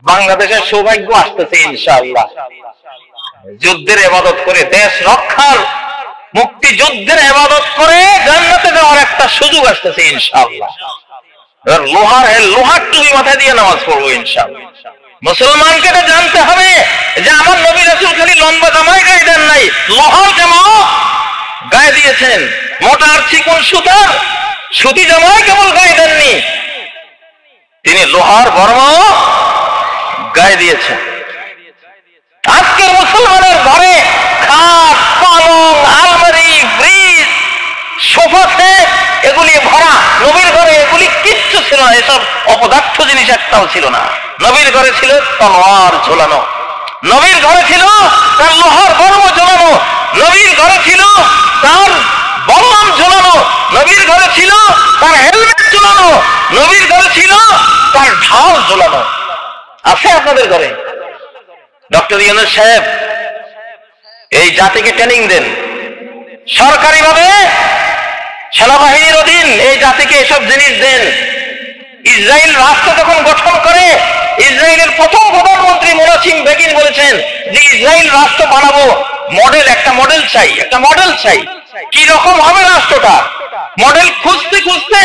বাংলাদেশের সৌভাগ্য আসতেছে ইনশাআল্লাহ। যুদ্ধের ইবাদত করে, দেশ রক্ষার মুক্তিযুদ্ধের ইবাদত করে জান্নাতে যাওয়ার একটা সুযোগ আসতেছে ইনশাআল্লাহ। লোহার টুপি মাথায় দিয়ে নামাজ পড়বো ইনশাআল্লাহ। মুসলমানকে এটা জানতে হবে যে আমার নবী রাসূল খালি লম্বা জামাই গায়ে দেন নাই, লোহার জামাও গায়ে দিয়েছেন। মোটার চিকন সুতি জামাই কেবল গায়ে দেননি, তিনি লোহার বর্মাও গায়ে দিয়েছেন। আজকের মুসলমানের ঘরে খাট, পালং, আলমারি, ফ্রিজ, সোফা সেট এগুলি ভরা। নবীর ঘরে এগুলি কিচ্ছু ছিল না, এসব অপদার্থ জিনিস একটাও ছিল না। নবীর ঘরে ছিল তলোয়ার ঝোলানো, নবীর ঘরে ছিল তার লোহার বর্ম ঝোলানো, নবীর ঘরে ছিল তার বর্ম ঝোলানো, নবীর ঘরে ছিল তার হেলমেট ঝোলানো, নবীর ঘরে ছিল তার ঢাল ঝোলানো। আছে আপনাদের ঘরে? ডক্টর ইউনূস সাহেব এই জাতিকে ট্রেনিং দেন, সরকারিভাবে সেনাবাহিনীর অধীন এই জাতিকে এসব জিনিস দেন। ইসরায়েল রাষ্ট্র যখন গঠন করে, ইসরায়েলের প্রথম প্রধানমন্ত্রী মোনাচিম বেগিন বলেছেন যে ইসরায়েল রাষ্ট্র বানাবো, একটা মডেল চাই। কি রকম হবে রাষ্ট্রটা? মডেল খুঁজতে খুঁজতে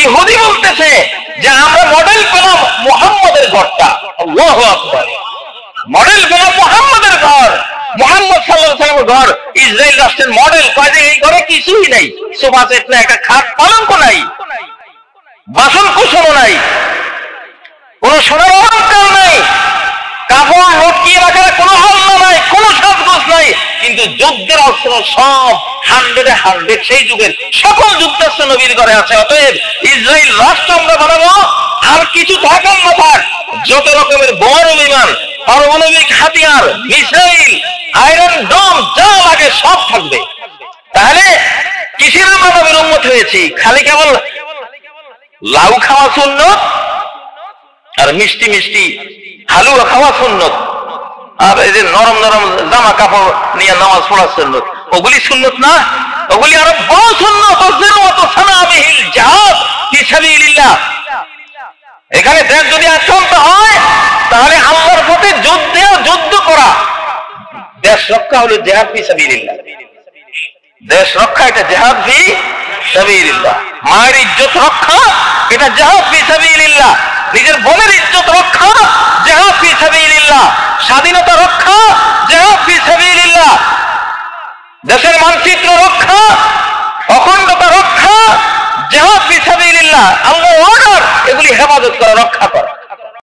ইহুদি বলতেছে যে আমরা মডেল পেলাম মুহাম্মদের ঘরটা। আল্লাহু আকবার! মডেল পেলাম মুহাম্মদের ঘর, মুহাম্মদ সাল্লাল্লাহু আলাইহি ওয়াসাল্লামের ঘর ইসরায়েল রাষ্ট্রের মডেল। কয় যে এই ঘরে কিছুই নাই, সোফা সেট নাই, একটা খাট পালঙ্ক নাই, বাসন কুসনও নাই, কোন সোনার অলংকার নাই, কাপড় লটকিয়ে রাখার কোনো আলনা নাই, কোনো সাজগোজ নাই, কিন্তু যুদ্ধের অস্ত্র সব 100 সেই যুগের সকল যুদ্ধাস্ত্র নবীর ঘরে আছে। অতএব ইসরায়েল রাষ্ট্র আমরা বানাবো, আর কিছু থাকার না থাক, যত রকমের বড় বিমান, পারমাণবিক হাতিয়ার, মিসাইল, আয়রন ডোম যা লাগে সব থাকবে। তাহলে কিসের আমরা নবীর উম্মত হয়েছি? খালি কেবল লাউ খাওয়া সুন্নত আর মিষ্টি মিষ্টি হালুয়া খাওয়া সুন্নত, আর এই যে নরম নরম জামা কাপড় নিয়ে নামাজ পড়া সুন্নত, ওগুলি সুন্নত না, ওগুলি আরো বড় সুন্নত। এখানে দেশ যদি আক্রান্ত হয় তাহলে আল্লাহর পথে যুদ্ধ করা। দেশ রক্ষা হলো জিহাদ ফি সাবিলিল্লাহ, দেশ রক্ষা এটা জিহাদ ফি সাবিলিল্লাহ। মায়ের ইজ্জত রক্ষা এটা জিহাদ ফি সাবিলিল্লাহ, নিজের বোনের ইজ্জত রক্ষা জিহাদ ফি সাবিলিল্লাহ, স্বাধীনতা রক্ষা জিহাদ ফি সাবিলিল্লাহ, দেশের মানচিত্র রক্ষা, অখণ্ডতা রক্ষা জিহাদ ফি সাবিলিল্লাহ। আল্লাহর অর্ডার, এগুলি হেফাজত করা, রক্ষা করা।